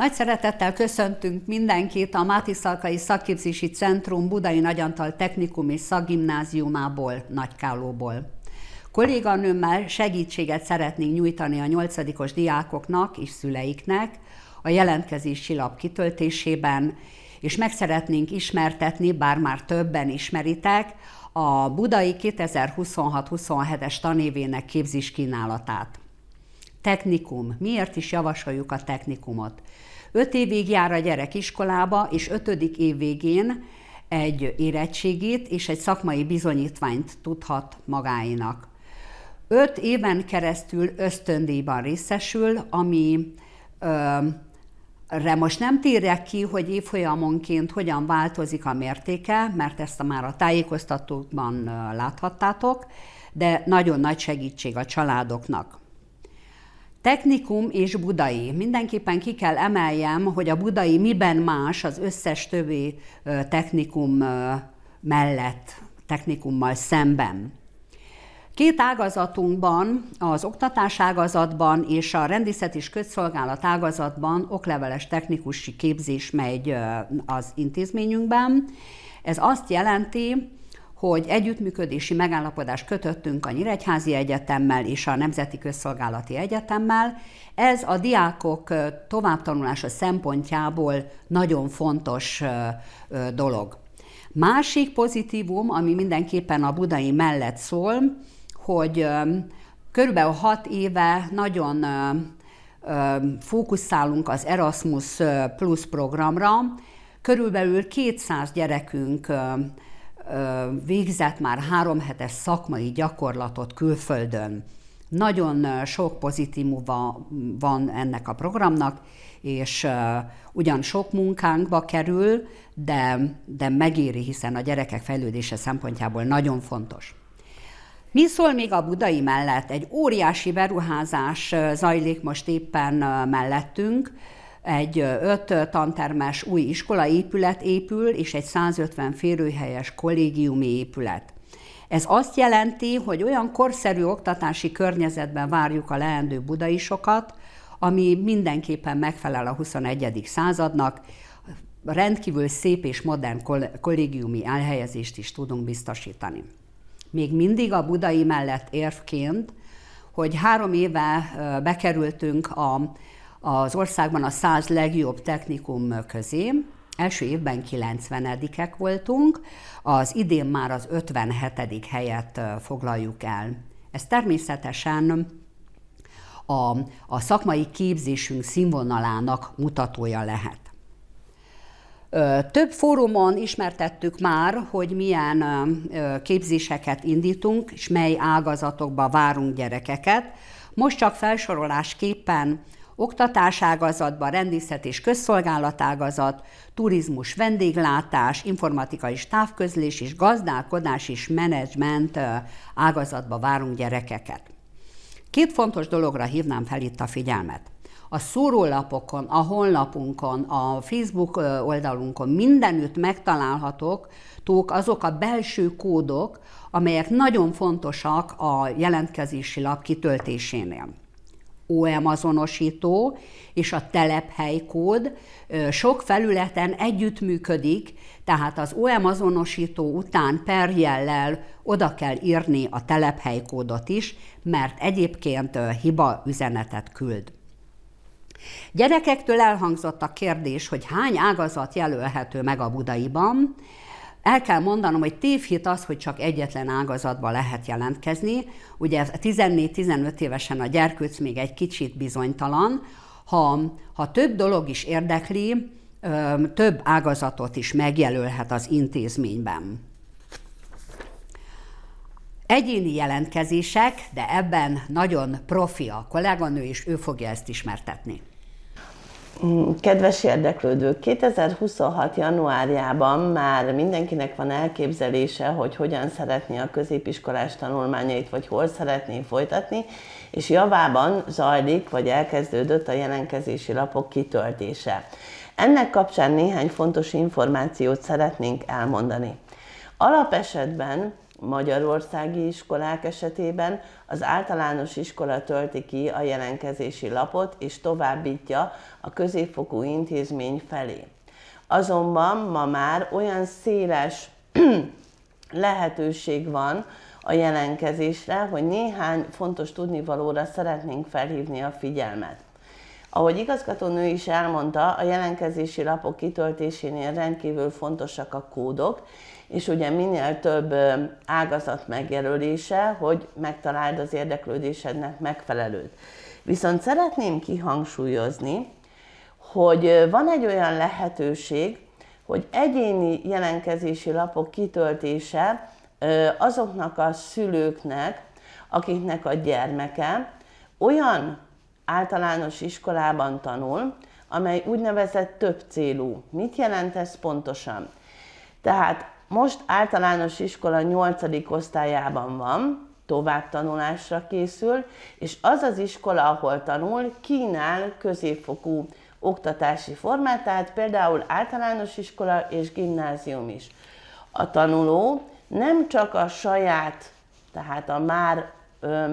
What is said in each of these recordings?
Nagy szeretettel köszöntünk mindenkit a Máté Szalkai Szakképzési Centrum Budai Nagy Antal Technikum és Szakgimnáziumából, Nagykállóból. Kolléganőmmel segítséget szeretnénk nyújtani a 8-os diákoknak és szüleiknek a jelentkezési lap kitöltésében, és meg szeretnénk ismertetni, bár már többen ismeritek, a budai 2026-27-es tanévének képzéskínálatát. Technikum. Miért is javasoljuk a technikumot? 5 évig jár a gyerek iskolába, és 5. év végén egy érettségit és egy szakmai bizonyítványt tudhat magáinak. 5 éven keresztül ösztöndíjban részesül, ami most nem térjek ki, hogy évfolyamonként hogyan változik a mértéke, mert ezt már a tájékoztatókban láthattátok, de nagyon nagy segítség a családoknak. Technikum és budai. Mindenképpen ki kell emeljem, hogy a budai miben más az összes többi technikum mellett, technikummal szemben. 2 ágazatunkban, az oktatás ágazatban és a rendészet és közszolgálat ágazatban okleveles technikusi képzés megy az intézményünkben. Ez azt jelenti, hogy együttműködési megállapodást kötöttünk a Nyíregyházi Egyetemmel és a Nemzeti Közszolgálati Egyetemmel. Ez a diákok továbbtanulása szempontjából nagyon fontos dolog. Másik pozitívum, ami mindenképpen a budai mellett szól, hogy körülbelül 6 éve nagyon fókuszálunk az Erasmus Plus programra. Körülbelül 200 gyerekünk végzett már 3 hetes szakmai gyakorlatot külföldön. Nagyon sok pozitívuma van ennek a programnak, és ugyan sok munkánkba kerül, de megéri, hiszen a gyerekek fejlődése szempontjából nagyon fontos. Mi szól még a budai mellett? Egy óriási beruházás zajlik most éppen mellettünk. Egy 5 tantermes új iskolaépület épül, és egy 150 férőhelyes kollégiumi épület. Ez azt jelenti, hogy olyan korszerű oktatási környezetben várjuk a leendő budaisokat, ami mindenképpen megfelel a 21. századnak, rendkívül szép és modern kollégiumi elhelyezést is tudunk biztosítani. Még mindig a budai mellett érvként, hogy 3 éve bekerültünk az országban a 100 legjobb technikum közé. Első évben 90-ek voltunk, az idén már az 57. helyet foglaljuk el. Ez természetesen a szakmai képzésünk színvonalának mutatója lehet. Több fórumon ismertettük már, hogy milyen képzéseket indítunk, és mely ágazatokba várunk gyerekeket. Most csak felsorolásképpen oktatáságazatban, rendészet és közszolgálatágazat, turizmus, vendéglátás, informatika és távközlés és gazdálkodás és menedzsment ágazatba várunk gyerekeket. 2 fontos dologra hívnám fel itt a figyelmet. A szórólapokon, a honlapunkon, a Facebook oldalunkon mindenütt megtalálhatók azok a belső kódok, amelyek nagyon fontosak a jelentkezési lap kitöltésénél. OM azonosító és a telephelykód sok felületen együttműködik, tehát az OM azonosító után per jellel oda kell írni a telephelykódot is, mert egyébként hiba üzenetet küld. Gyerekektől elhangzott a kérdés, hogy hány ágazat jelölhető meg a budaiban. El kell mondanom, hogy tévhit az, hogy csak egyetlen ágazatba lehet jelentkezni. Ugye 14-15 évesen a gyerkőc még egy kicsit bizonytalan. Ha több dolog is érdekli, több ágazatot is megjelölhet az intézményben. Egyéni jelentkezések, de ebben nagyon profi a kolléganő, és ő fogja ezt ismertetni. Kedves érdeklődők, 2026. januárjában már mindenkinek van elképzelése, hogy hogyan szeretné a középiskolás tanulmányait, vagy hol szeretné folytatni, és javában zajlik, vagy elkezdődött a jelentkezési lapok kitöltése. Ennek kapcsán néhány fontos információt szeretnénk elmondani. Alapesetben magyarországi iskolák esetében az általános iskola tölti ki a jelentkezési lapot és továbbítja a középfokú intézmény felé. Azonban ma már olyan széles lehetőség van a jelentkezésre, hogy néhány fontos tudnivalóra szeretnénk felhívni a figyelmet. Ahogy igazgatónő is elmondta, a jelentkezési lapok kitöltésénél rendkívül fontosak a kódok, és ugye minél több ágazat megjelölése, hogy megtaláld az érdeklődésednek megfelelőt. Viszont szeretném kihangsúlyozni, hogy van egy olyan lehetőség, hogy egyéni jelentkezési lapok kitöltése azoknak a szülőknek, akiknek a gyermeke olyan általános iskolában tanul, amely úgynevezett többcélú. Mit jelent ez pontosan? Tehát most általános iskola 8. osztályában van, továbbtanulásra készül, és az az iskola, ahol tanul, kínál középfokú oktatási formát, tehát például általános iskola és gimnázium is. A tanuló nem csak a saját, tehát a már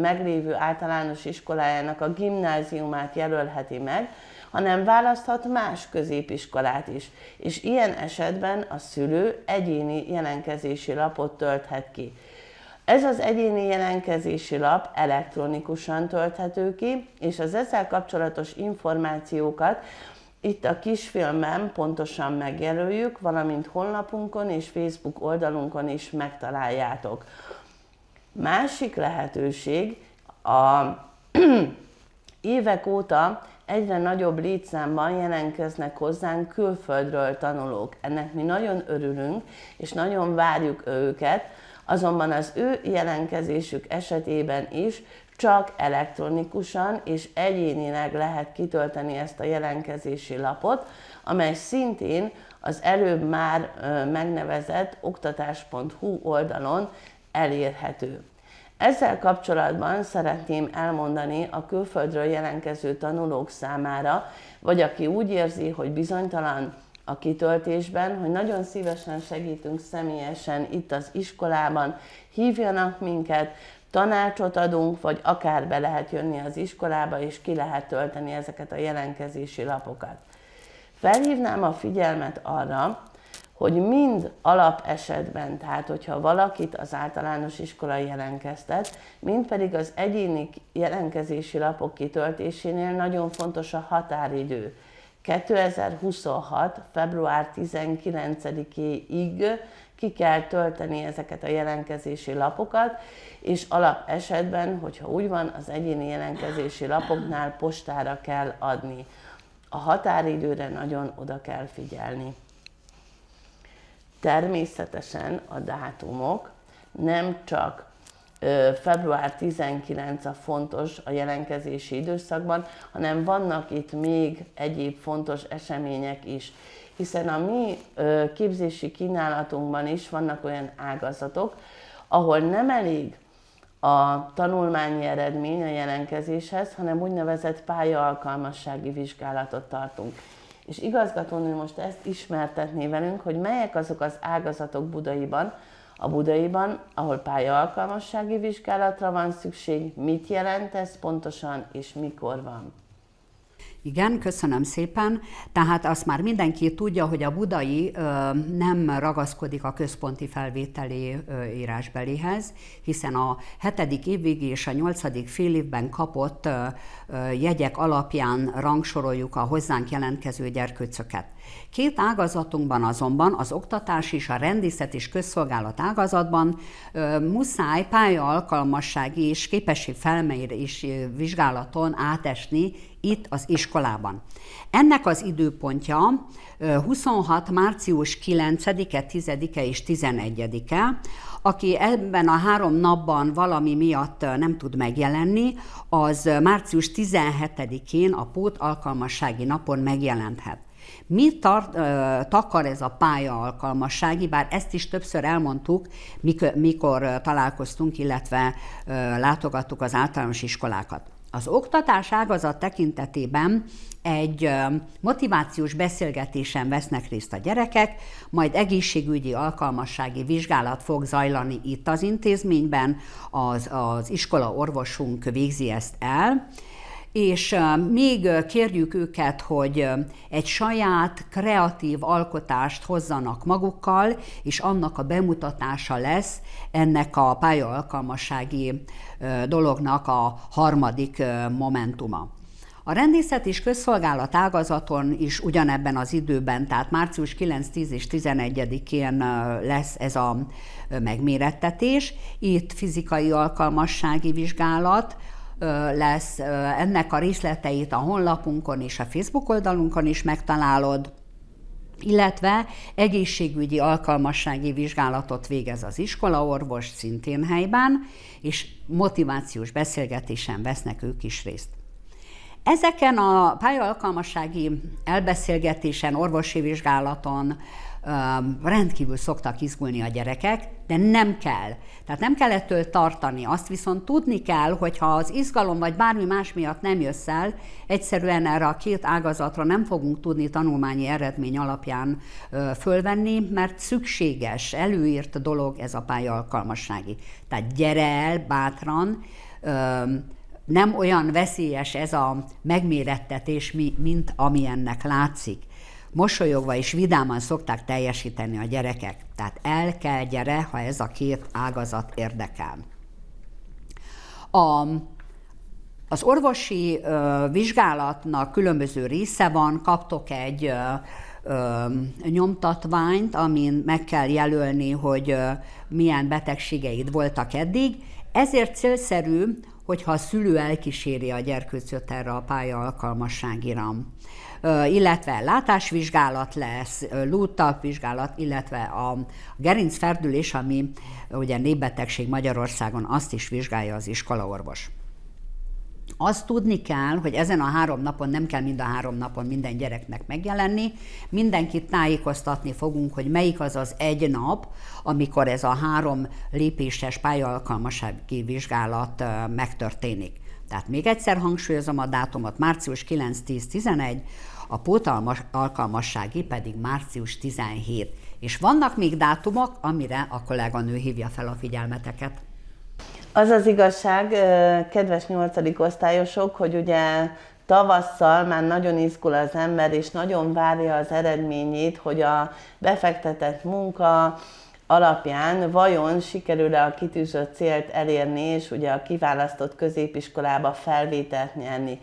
meglévő általános iskolájának a gimnáziumát jelölheti meg, hanem választhat más középiskolát is, és ilyen esetben a szülő egyéni jelentkezési lapot tölthet ki. Ez az egyéni jelentkezési lap elektronikusan tölthető ki, és az ezzel kapcsolatos információkat itt a kisfilmben pontosan megjelöljük, valamint honlapunkon és Facebook oldalunkon is megtaláljátok. Másik lehetőség, évek óta egyre nagyobb létszámban jelentkeznek hozzánk külföldről tanulók. Ennek mi nagyon örülünk, és nagyon várjuk őket, azonban az ő jelentkezésük esetében is csak elektronikusan és egyénileg lehet kitölteni ezt a jelentkezési lapot, amely szintén az előbb már megnevezett oktatás.hu oldalon elérhető. Ezzel kapcsolatban szeretném elmondani a külföldről jelentkező tanulók számára, vagy aki úgy érzi, hogy bizonytalan a kitöltésben, hogy nagyon szívesen segítünk személyesen itt az iskolában, hívjanak minket, tanácsot adunk, vagy akár be lehet jönni az iskolába, és ki lehet tölteni ezeket a jelentkezési lapokat. Felhívnám a figyelmet arra, hogy mind alapesetben, tehát hogyha valakit az általános iskola jelentkeztet, mind pedig az egyéni jelentkezési lapok kitöltésénél nagyon fontos a határidő. 2026. február 19-éig ki kell tölteni ezeket a jelentkezési lapokat, és alapesetben, hogyha úgy van, az egyéni jelentkezési lapoknál postára kell adni. A határidőre nagyon oda kell figyelni. Természetesen a dátumok nem csak február 19 a fontos a jelentkezési időszakban, hanem vannak itt még egyéb fontos események is. Hiszen a mi képzési kínálatunkban is vannak olyan ágazatok, ahol nem elég a tanulmányi eredmény a jelentkezéshez, hanem úgynevezett pályaalkalmassági vizsgálatot tartunk. És igazgatónő most ezt ismertetné velünk, hogy melyek azok az ágazatok Budaiban, ahol pályaalkalmassági vizsgálatra van szükség, mit jelent ez pontosan, és mikor van. Igen, köszönöm szépen. Tehát azt már mindenki tudja, hogy a budai nem ragaszkodik a központi felvételi írásbelihez, hiszen a 7. évvégi és a 8. félévben kapott jegyek alapján rangsoroljuk a hozzánk jelentkező gyerkőcöket. Két ágazatunkban azonban, az oktatás és a rendészet és közszolgálat ágazatban muszáj pályaalkalmassági és képesség felmérés vizsgálaton átesni itt az iskolában. Ennek az időpontja 26. március 9-e, 10-e és 11-e. Aki ebben a 3 napban valami miatt nem tud megjelenni, az március 17-én a pótalkalmassági napon megjelenthet. Mit takar ez a pályaalkalmassági, bár ezt is többször elmondtuk, mikor találkoztunk, illetve látogattuk az általános iskolákat. Az oktatás ágazat tekintetében egy motivációs beszélgetésen vesznek részt a gyerekek, majd egészségügyi alkalmassági vizsgálat fog zajlani itt az intézményben, az iskola orvosunk végzi ezt el, és még kérjük őket, hogy egy saját kreatív alkotást hozzanak magukkal, és annak a bemutatása lesz ennek a pályaalkalmassági dolognak a harmadik momentuma. A rendészet és közszolgálat ágazaton is ugyanebben az időben, tehát március 9, 10 és 11-én lesz ez a megmérettetés. Itt fizikai alkalmassági vizsgálat lesz, ennek a részleteit a honlapunkon és a Facebook oldalunkon is megtalálod, illetve egészségügyi alkalmassági vizsgálatot végez az iskolaorvos szintén helyben, és motivációs beszélgetésen vesznek ők is részt. Ezeken a pályaalkalmassági elbeszélgetésen, orvosi vizsgálaton rendkívül szoktak izgulni a gyerekek, de nem kell. Tehát nem kell ettől tartani. Azt viszont tudni kell, hogy ha az izgalom vagy bármi más miatt nem jössz el, egyszerűen erre a két ágazatra nem fogunk tudni tanulmányi eredmény alapján fölvenni, mert szükséges, előírt dolog ez a pályaalkalmassági. Tehát gyere el bátran, nem olyan veszélyes ez a megmérettetés, mint amilyennek látszik. Mosolyogva és vidáman szokták teljesíteni a gyerekek. Tehát el kell, gyere, ha ez a két ágazat érdekel. Az orvosi vizsgálatnak különböző része van, kaptok egy nyomtatványt, amin meg kell jelölni, hogy milyen betegségeid voltak eddig. Ezért célszerű, hogyha a szülő elkíséri a gyerkőcöt erre a pályaalkalmasságira. Illetve látásvizsgálat lesz, lúttalpvizsgálat, illetve a gerincferdülés, ami ugye népbetegség Magyarországon, azt is vizsgálja az iskolaorvos. Azt tudni kell, hogy ezen a 3 napon nem kell mind a 3 napon minden gyereknek megjelenni, mindenkit tájékoztatni fogunk, hogy melyik az az egy nap, amikor ez a 3 lépéses pályaalkalmassági vizsgálat megtörténik. Tehát még egyszer hangsúlyozom a dátumot, március 9, 10, 11, a pótalkalmassági pedig március 17. És vannak még dátumok, amire a kolléganő hívja fel a figyelmeteket. Az az igazság, kedves 8. osztályosok, hogy ugye tavasszal már nagyon izgul az ember, és nagyon várja az eredményét, hogy a befektetett munka alapján vajon sikerül-e a kitűzött célt elérni, és ugye a kiválasztott középiskolába felvételt nyerni.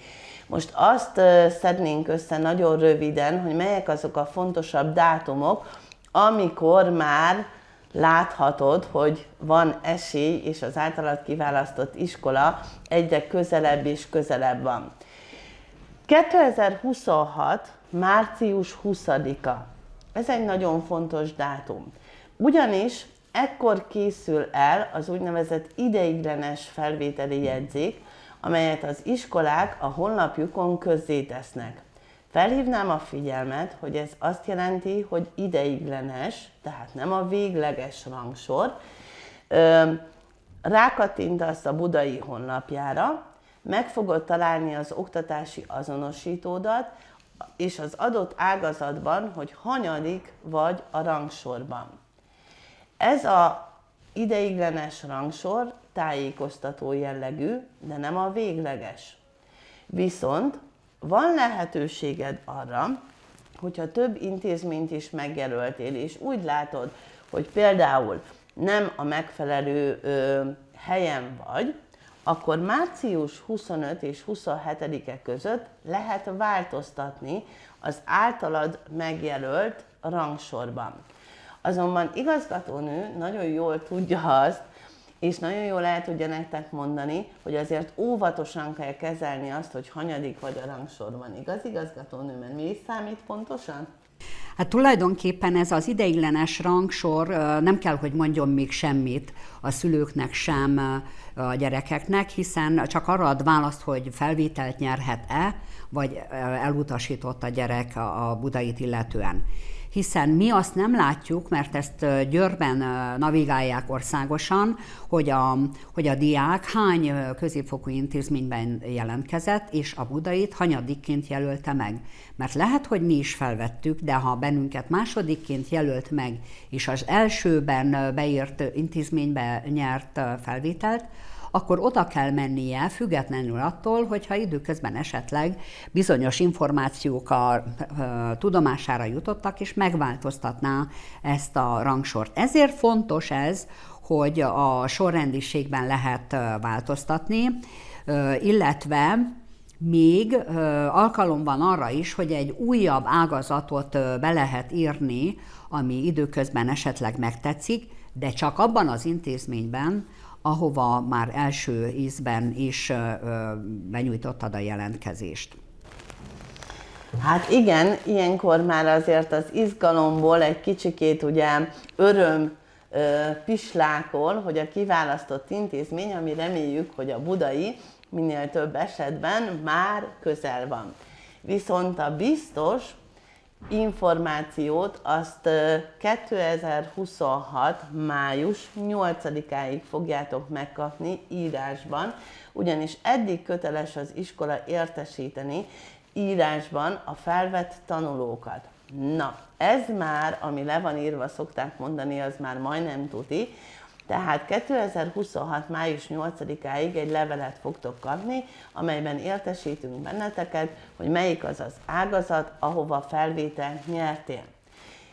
Most azt szednénk össze nagyon röviden, hogy melyek azok a fontosabb dátumok, amikor már láthatod, hogy van esély, és az általad kiválasztott iskola egyre közelebb és közelebb van. 2026. március 20-a. Ez egy nagyon fontos dátum. Ugyanis ekkor készül el az úgynevezett ideiglenes felvételi jegyzék, amelyet az iskolák a honlapjukon közzétesznek. Felhívnám a figyelmet, hogy ez azt jelenti, hogy ideiglenes, tehát nem a végleges rangsor. Rákattintasz a budai honlapjára, meg fogod találni az oktatási azonosítódat, és az adott ágazatban, hogy hanyadik vagy a rangsorban. Ez a ideiglenes rangsor tájékoztató jellegű, de nem a végleges. Viszont van lehetőséged arra, hogyha több intézményt is megjelöltél, és úgy látod, hogy például nem a megfelelő helyen vagy, akkor március 25 és 27-e között lehet változtatni az általad megjelölt rangsorban. Azonban igazgatónő nagyon jól tudja azt, és nagyon jól el tudja nektek mondani, hogy azért óvatosan kell kezelni azt, hogy hanyadik vagy a rangsorban. Igaz, igazgatónő, mert mi is számít pontosan? Hát tulajdonképpen ez az ideiglenes rangsor nem kell, hogy mondjon még semmit a szülőknek sem a gyerekeknek, hiszen csak arra ad választ, hogy felvételt nyerhet-e, vagy elutasított a gyerek a budait illetően. hiszen mi azt nem látjuk, mert ezt Győrben navigálják országosan, hogy a diák hány középfokú intézményben jelentkezett, és a budait hanyadikként jelölte meg. Mert lehet, hogy mi is felvettük, de ha bennünket másodikként jelölt meg, és az elsőben beírt intézménybe nyert felvételt, akkor oda kell mennie, függetlenül attól, hogyha időközben esetleg bizonyos információk a tudomására jutottak, és megváltoztatná ezt a rangsort. Ezért fontos ez, hogy a sorrendiségben lehet változtatni, illetve még alkalom van arra is, hogy egy újabb ágazatot be lehet írni, ami időközben esetleg megtetszik, de csak abban az intézményben, ahova már első ízben is benyújtottad a jelentkezést. Hát igen, ilyenkor már azért az izgalomból egy kicsikét ugye öröm pislákol, hogy a kiválasztott intézmény, ami reméljük, hogy a budai, minél több esetben már közel van. Viszont a biztos információt azt 2026. május 8-áig fogjátok megkapni írásban, ugyanis eddig köteles az iskola értesíteni írásban a felvett tanulókat. Na, ez már, ami le van írva, szokták mondani, az már majdnem tuti, tehát 2026. május 8-áig egy levelet fogtok kapni, amelyben értesítünk benneteket, hogy melyik az az ágazat, ahova felvételt nyertél.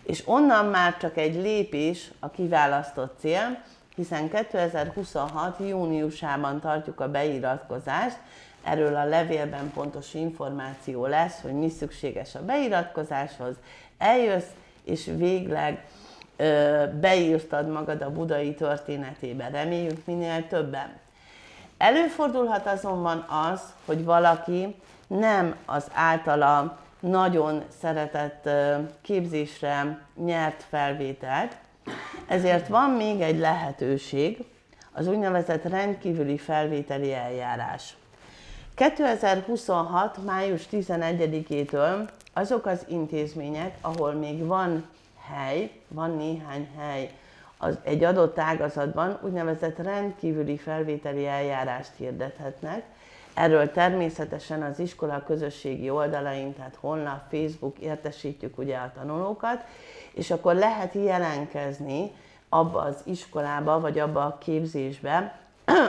És onnan már csak egy lépés a kiválasztott cél, hiszen 2026. júniusában tartjuk a beiratkozást, erről a levélben pontos információ lesz, hogy mi szükséges a beiratkozáshoz, eljössz, és végleg beírtad magad a budai történetébe, reméljük minél többen. Előfordulhat azonban az, hogy valaki nem az általa nagyon szeretett képzésre nyert felvételt, ezért van még egy lehetőség, az úgynevezett rendkívüli felvételi eljárás. 2026. május 11-től azok az intézmények, ahol még van néhány hely egy adott ágazatban, úgynevezett rendkívüli felvételi eljárást hirdethetnek. Erről természetesen az iskola közösségi oldalain, tehát honlap, Facebook értesítjük ugye a tanulókat, és akkor lehet jelentkezni abba az iskolába, vagy abba a képzésbe,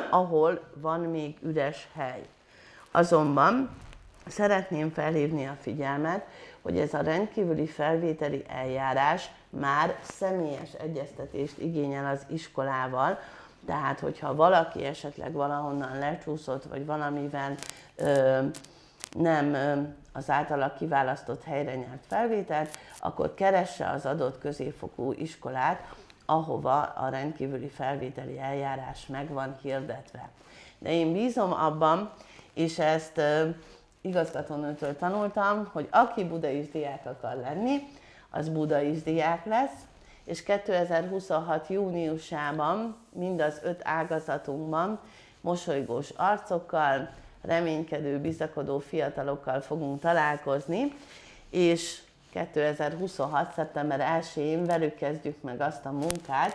ahol van még üres hely. Azonban szeretném felhívni a figyelmet, hogy ez a rendkívüli felvételi eljárás már személyes egyeztetést igényel az iskolával, tehát hogyha valaki esetleg valahonnan lecsúszott, vagy valamivel nem az általa kiválasztott helyre nyert felvételt, akkor keresse az adott középfokú iskolát, ahova a rendkívüli felvételi eljárás meg van hirdetve. De én bízom abban, és ezt igazgatónőtől tanultam, hogy aki budaís diák akar lenni, az budaís diák lesz, és 2026. júniusában mind az 5 ágazatunkban mosolygós arcokkal, reménykedő, bizakodó fiatalokkal fogunk találkozni, és 2026. szeptember 1-én velük kezdjük meg azt a munkát,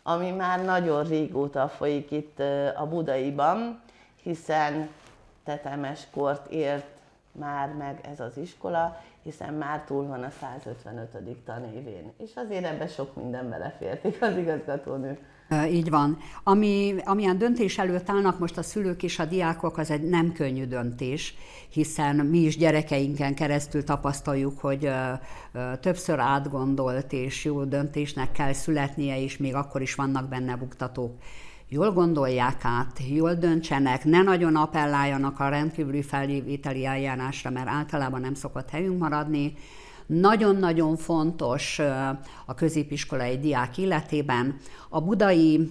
ami már nagyon régóta folyik itt a Budaiban, hiszen tetemes kort ért már meg ez az iskola, hiszen már túl van a 155. tanévén. És azért ebbe sok minden belefértik az igazgatónő. Így van. Amilyen döntés előtt állnak most a szülők és a diákok, az egy nem könnyű döntés, hiszen mi is gyerekeinken keresztül tapasztaljuk, hogy többször átgondolt és jó döntésnek kell születnie, és még akkor is vannak benne buktatók. Jól gondolják át, jól döntsenek, ne nagyon appelláljanak a rendkívüli felvételi eljárásra, mert általában nem szokott helyünk maradni. Nagyon-nagyon fontos a középiskolai diák életében. A budai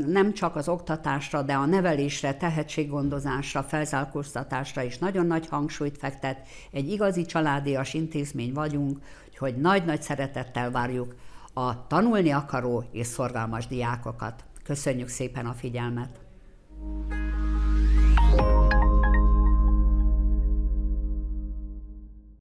nem csak az oktatásra, de a nevelésre, tehetséggondozásra, felzárkóztatásra is nagyon nagy hangsúlyt fektet. Egy igazi családias intézmény vagyunk, úgyhogy nagy-nagy szeretettel várjuk a tanulni akaró és szorgalmas diákokat. Köszönjük szépen a figyelmet!